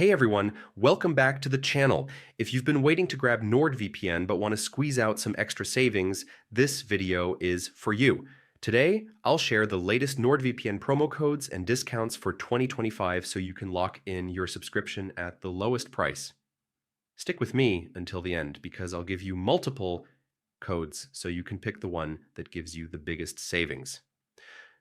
Hey everyone, welcome back to the channel. If you've been waiting to grab NordVPN but want to squeeze out some extra savings, this video is for you. Today, I'll share the latest NordVPN promo codes and discounts for 2025 so you can lock in your subscription at the lowest price. Stick with me until the end because I'll give you multiple codes so you can pick the one that gives you the biggest savings.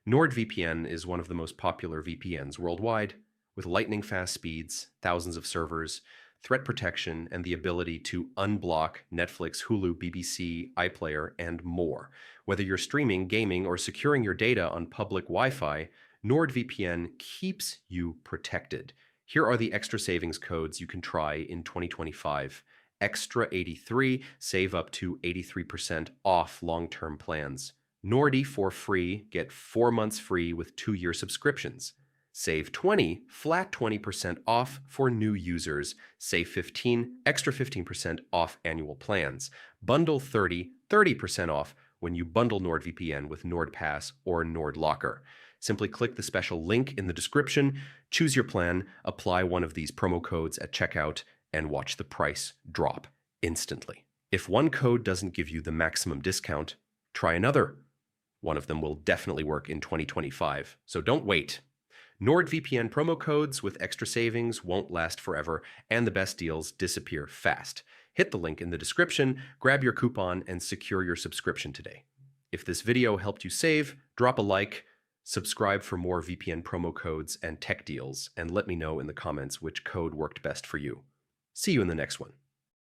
NordVPN is one of the most popular VPNs worldwide, with lightning-fast speeds, thousands of servers, threat protection, and the ability to unblock Netflix, Hulu, BBC, iPlayer, and more. Whether you're streaming, gaming, or securing your data on public Wi-Fi, NordVPN keeps you protected. Here are the extra savings codes you can try in 2025. Extra 83, save up to 83% off long-term plans. Nordy for free, get 4 months free with 2-year subscriptions. Save 20, flat 20% off for new users. Save 15, extra 15% off annual plans. Bundle 30, 30% off when you bundle NordVPN with NordPass or NordLocker. Simply click the special link in the description, choose your plan, apply one of these promo codes at checkout, and watch the price drop instantly. If one code doesn't give you the maximum discount, try another. One of them will definitely work in 2025, so don't wait. NordVPN promo codes with extra savings won't last forever, and the best deals disappear fast. Hit the link in the description, grab your coupon, and secure your subscription today. If this video helped you save, drop a like, subscribe for more VPN promo codes and tech deals, and let me know in the comments which code worked best for you. See you in the next one.